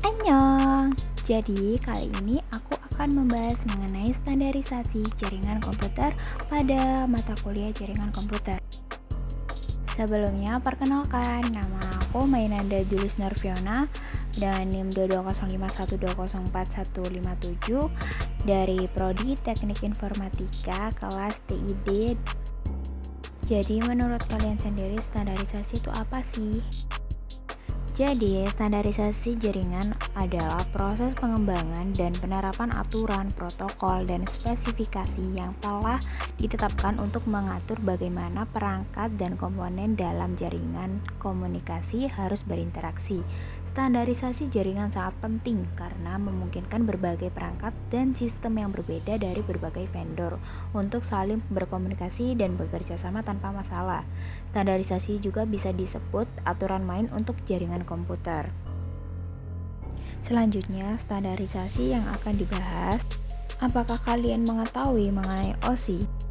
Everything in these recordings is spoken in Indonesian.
Annyeong. Jadi kali ini aku akan membahas mengenai standarisasi jaringan komputer pada mata kuliah jaringan komputer. Sebelumnya perkenalkan, nama aku Mainanda Julius Norviona dengan NIM 22051204157 dari Prodi Teknik Informatika kelas TID. Jadi menurut kalian sendiri standarisasi itu apa sih? Jadi, standarisasi jaringan adalah proses pengembangan dan penerapan aturan, protokol, dan spesifikasi yang telah ditetapkan untuk mengatur bagaimana perangkat dan komponen dalam jaringan komunikasi harus berinteraksi. Standarisasi jaringan sangat penting karena memungkinkan berbagai perangkat dan sistem yang berbeda dari berbagai vendor untuk saling berkomunikasi dan bekerja sama tanpa masalah. Standarisasi juga bisa disebut aturan main untuk jaringan komputer. Selanjutnya, standarisasi yang akan dibahas. Apakah kalian mengetahui mengenai OSI?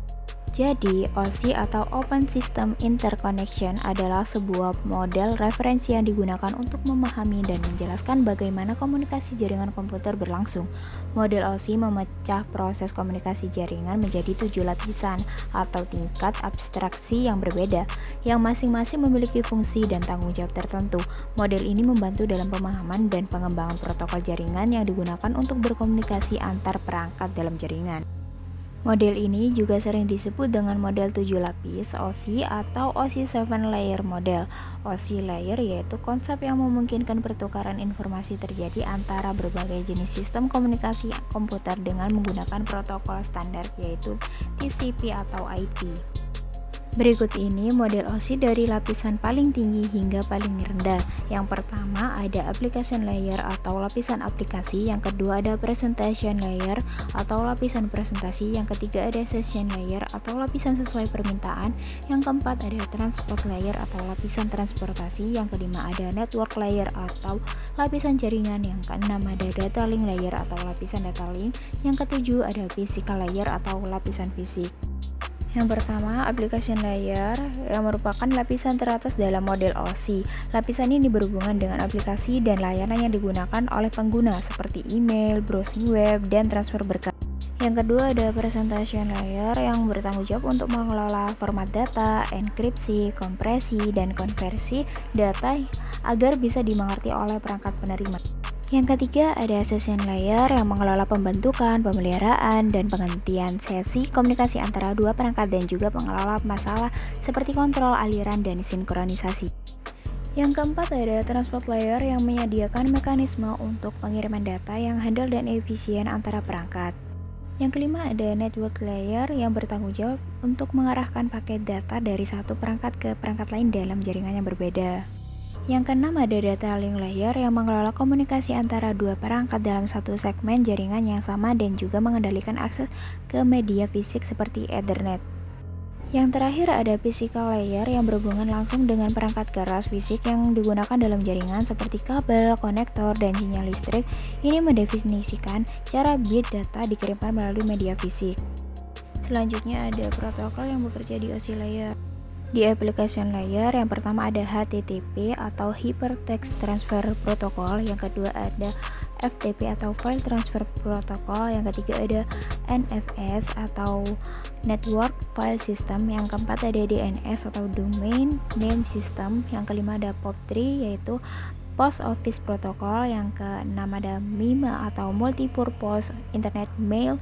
Jadi, OSI atau Open System Interconnection adalah sebuah model referensi yang digunakan untuk memahami dan menjelaskan bagaimana komunikasi jaringan komputer berlangsung. Model OSI memecah proses komunikasi jaringan menjadi 7 lapisan atau tingkat abstraksi yang berbeda, yang masing-masing memiliki fungsi dan tanggung jawab tertentu. Model ini membantu dalam pemahaman dan pengembangan protokol jaringan yang digunakan untuk berkomunikasi antar perangkat dalam jaringan. Model ini juga sering disebut dengan model 7 lapis OSI atau OSI 7 layer model. OSI layer yaitu konsep yang memungkinkan pertukaran informasi terjadi antara berbagai jenis sistem komunikasi komputer dengan menggunakan protokol standar yaitu TCP atau IP. Berikut ini model OSI dari lapisan paling tinggi hingga paling rendah. Yang pertama ada application layer atau lapisan aplikasi, yang kedua ada presentation layer atau lapisan presentasi, yang ketiga ada session layer atau lapisan sesuai permintaan, yang keempat ada transport layer atau lapisan transportasi, yang kelima ada network layer atau lapisan jaringan, yang keenam ada data link layer atau lapisan data link, yang ketujuh ada physical layer atau lapisan fisik. Yang pertama, application layer yang merupakan lapisan teratas dalam model OSI. Lapisan ini berhubungan dengan aplikasi dan layanan yang digunakan oleh pengguna seperti email, browsing web, dan transfer berkas. Yang kedua ada presentation layer yang bertanggung jawab untuk mengelola format data, enkripsi, kompresi, dan konversi data agar bisa dimengerti oleh perangkat penerima. Yang ketiga ada session layer yang mengelola pembentukan, pemeliharaan, dan penghentian sesi komunikasi antara dua perangkat dan juga mengelola masalah seperti kontrol aliran dan sinkronisasi. Yang keempat ada transport layer yang menyediakan mekanisme untuk pengiriman data yang handal dan efisien antara perangkat. Yang kelima ada network layer yang bertanggung jawab untuk mengarahkan paket data dari satu perangkat ke perangkat lain dalam jaringan yang berbeda. Yang keenam ada data link layer yang mengelola komunikasi antara dua perangkat dalam satu segmen jaringan yang sama dan juga mengendalikan akses ke media fisik seperti Ethernet. Yang terakhir ada physical layer yang berhubungan langsung dengan perangkat keras fisik yang digunakan dalam jaringan seperti kabel, konektor, dan sinyal listrik. Ini mendefinisikan cara bit data dikirimkan melalui media fisik. Selanjutnya ada protokol yang bekerja di OSI layer. Di application layer yang pertama ada HTTP atau Hypertext Transfer Protocol, yang kedua ada FTP atau File Transfer Protocol, yang ketiga ada NFS atau Network File System, yang keempat ada DNS atau Domain Name System, yang kelima ada POP3 yaitu Post Office Protocol, yang keenam ada MIME atau Multipurpose Internet Mail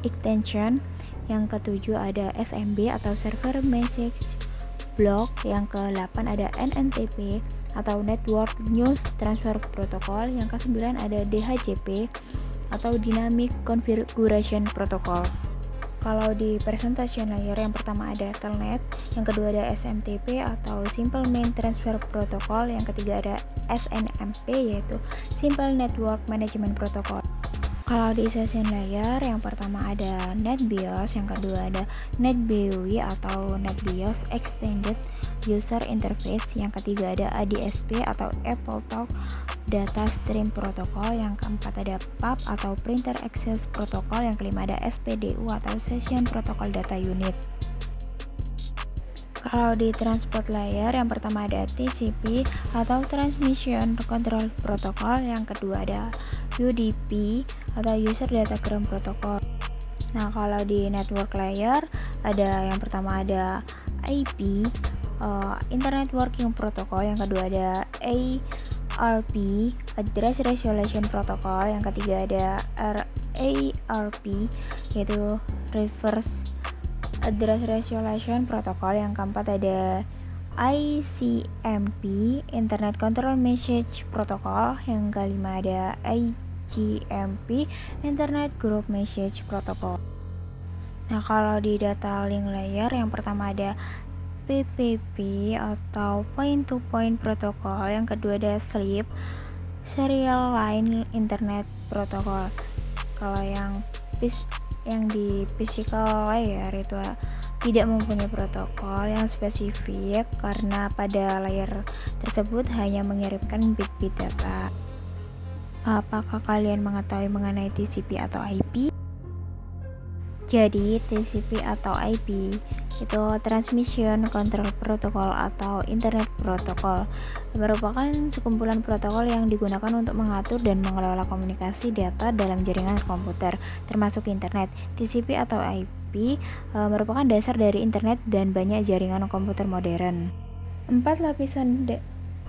Extension, yang ketujuh ada SMB atau Server Message Block, yang ke-8 ada NNTP atau Network News Transfer Protocol, yang ke-9 ada DHCP atau Dynamic Configuration Protocol. Kalau di presentation layer yang pertama ada Telnet, yang kedua ada SMTP atau Simple Main Transfer Protocol, yang ketiga ada SNMP yaitu Simple Network Management Protocol. Kalau di session layer yang pertama ada NetBIOS, yang kedua ada NetBEUI atau NetBIOS Extended User Interface, yang ketiga ada ADSP atau AppleTalk Data Stream Protocol, yang keempat ada PAP atau Printer Access Protocol, yang kelima ada SPDU atau Session Protocol Data Unit. Kalau di transport layer, yang pertama ada TCP atau Transmission Control Protocol, yang kedua ada UDP atau User Datagram Protocol. Nah, kalau di network layer ada yang pertama ada IP, Internet Working Protocol, yang kedua ada ARP, Address Resolution Protocol, yang ketiga ada RARP, yaitu Reverse Address Resolution Protocol, yang keempat ada ICMP, Internet Control Message Protocol, yang kelima ada IGMP, Internet Group Message Protocol. Nah, kalau di data link layer, yang pertama ada PPP atau Point to Point Protocol, yang kedua ada SLIP, Serial Line Internet Protocol. Kalau yang di physical layer itu tidak mempunyai protokol yang spesifik karena pada layer tersebut hanya mengirimkan bit-bit data. Apakah kalian mengetahui mengenai TCP atau IP? Jadi TCP atau IP itu Transmission Control Protocol atau Internet Protocol, merupakan sekumpulan protokol yang digunakan untuk mengatur dan mengelola komunikasi data dalam jaringan komputer, termasuk internet. TCP atau IP merupakan dasar dari internet dan banyak jaringan komputer modern. 4 lapisan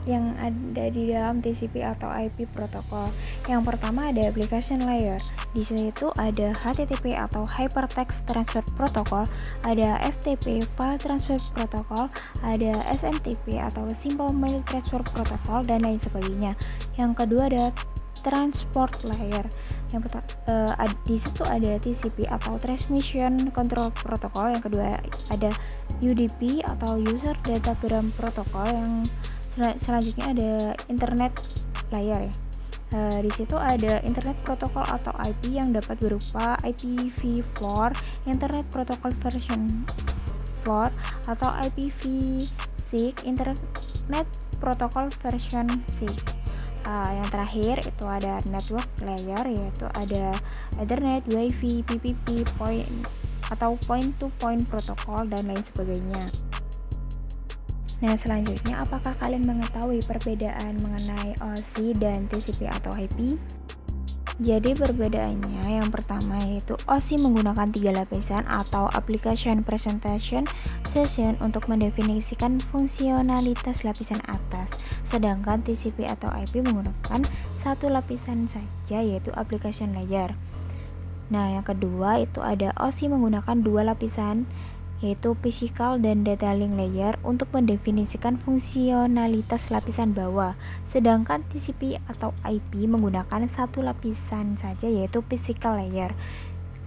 yang ada di dalam TCP atau IP protokol. Yang pertama ada application layer. Di situ ada HTTP atau Hypertext Transfer Protocol, ada FTP File Transfer Protocol, ada SMTP atau Simple Mail Transfer Protocol, dan lain sebagainya. Yang kedua ada transport layer. Yang di situ ada TCP atau Transmission Control Protocol. Yang kedua ada UDP atau User Datagram Protocol. Yang selanjutnya ada internet layer ya. Di situ ada internet protokol atau IP yang dapat berupa IPv4, Internet Protocol Version 4 atau IPv6, Internet Protocol Version 6. Yang terakhir itu ada network layer, yaitu ada Ethernet, Wi-Fi, PPP, atau Point to Point Protocol, dan lain sebagainya. Nah, selanjutnya, apakah kalian mengetahui perbedaan mengenai OSI dan TCP atau IP? Jadi perbedaannya yang pertama yaitu OSI menggunakan 3 lapisan atau Application Presentation Session untuk mendefinisikan fungsionalitas lapisan atas, sedangkan TCP atau IP menggunakan 1 lapisan saja yaitu Application Layer. Nah, yang kedua itu ada OSI menggunakan 2 lapisan yaitu Physical dan Data Link Layer untuk mendefinisikan fungsionalitas lapisan bawah, sedangkan TCP atau IP menggunakan 1 lapisan saja yaitu Physical Layer.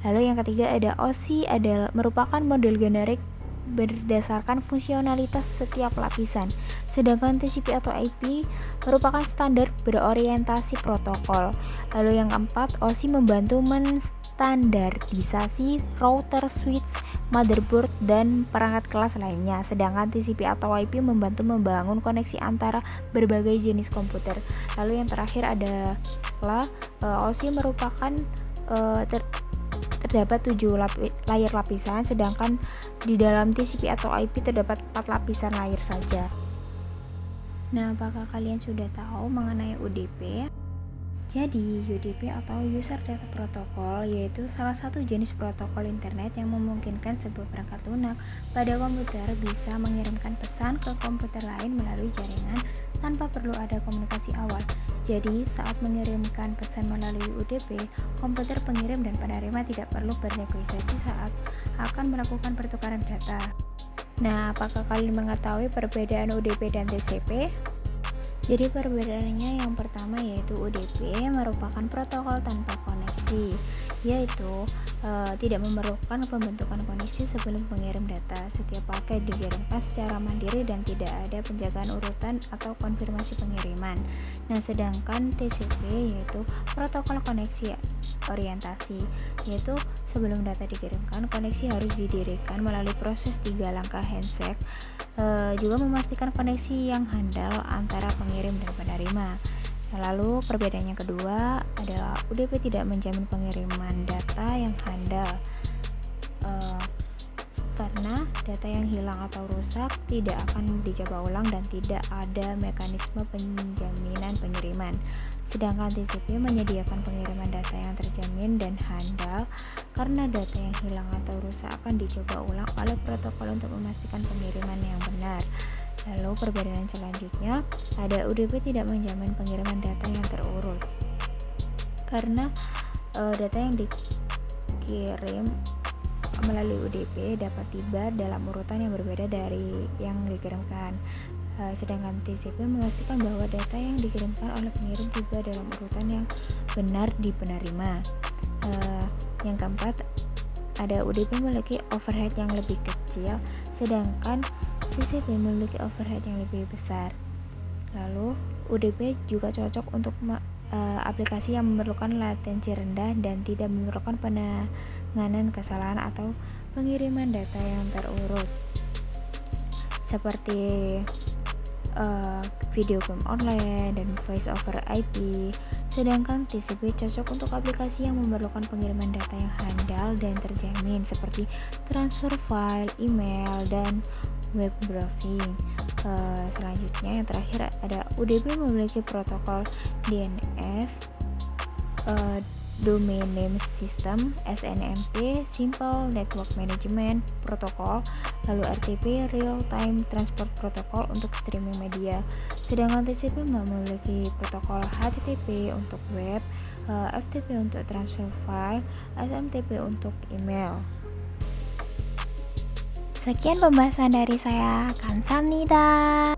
Lalu yang ketiga ada OSI merupakan model generik berdasarkan fungsionalitas setiap lapisan, sedangkan TCP atau IP merupakan standar berorientasi protokol. Lalu yang keempat, OSI membantu menstandardisasi router, switch, motherboard, dan perangkat kelas lainnya, sedangkan TCP atau IP membantu membangun koneksi antara berbagai jenis komputer. Lalu yang terakhir adalah OSI merupakan terdapat 7 layer lapisan, sedangkan di dalam TCP atau IP terdapat 4 lapisan layer saja. Nah, apakah kalian sudah tahu mengenai UDP? Jadi, UDP atau User Data Protocol yaitu salah satu jenis protokol internet yang memungkinkan sebuah perangkat lunak pada komputer bisa mengirimkan pesan ke komputer lain melalui jaringan tanpa perlu ada komunikasi awal. Jadi, saat mengirimkan pesan melalui UDP, komputer pengirim dan penerima tidak perlu bernegosiasi saat akan melakukan pertukaran data. Nah, apakah kalian mengetahui perbedaan UDP dan TCP? Jadi perbedaannya yang pertama yaitu UDP merupakan protokol tanpa koneksi, yaitu tidak memerlukan pembentukan koneksi sebelum mengirim data. Setiap paket dikirimkan secara mandiri dan tidak ada penjagaan urutan atau konfirmasi pengiriman. Nah, sedangkan TCP yaitu protokol koneksi orientasi, yaitu sebelum data dikirimkan, koneksi harus didirikan melalui proses 3 langkah handshake, juga memastikan koneksi yang handal antara pengirim dan penerima. Lalu perbedaan yang kedua adalah UDP tidak menjamin pengiriman data yang handal, karena data yang hilang atau rusak tidak akan dicoba ulang dan tidak ada mekanisme penjaminan pengiriman. Sedangkan TCP menyediakan pengiriman data yang terjamin dan handal karena data yang hilang atau rusak akan dicoba ulang oleh protokol untuk memastikan pengiriman yang benar. Lalu perbedaan selanjutnya, ada UDP tidak menjamin pengiriman data yang terurut. Karena data yang dikirim melalui UDP dapat tiba dalam urutan yang berbeda dari yang dikirimkan. Sedangkan TCP memastikan bahwa data yang dikirimkan oleh pengirim tiba dalam urutan yang benar di penerima. Yang keempat, ada UDP memiliki overhead yang lebih kecil, sedangkan TCP memiliki overhead yang lebih besar. Lalu, UDP juga cocok untuk aplikasi yang memerlukan latensi rendah dan tidak memerlukan penanganan kesalahan atau pengiriman data yang terurut, seperti video game online dan voice over IP. Sedangkan TCP cocok untuk aplikasi yang memerlukan pengiriman data yang handal dan terjamin, seperti transfer file, email, dan web browsing. Selanjutnya yang terakhir ada UDP memiliki protokol DNS, Domain Name System, SNMP, Simple Network Management Protocol, lalu RTP, Real Time Transport Protocol untuk streaming media. Sedangkan TCP memiliki protokol HTTP untuk web, FTP untuk transfer file, SMTP untuk email. Sekian pembahasan dari saya. 감사합니다.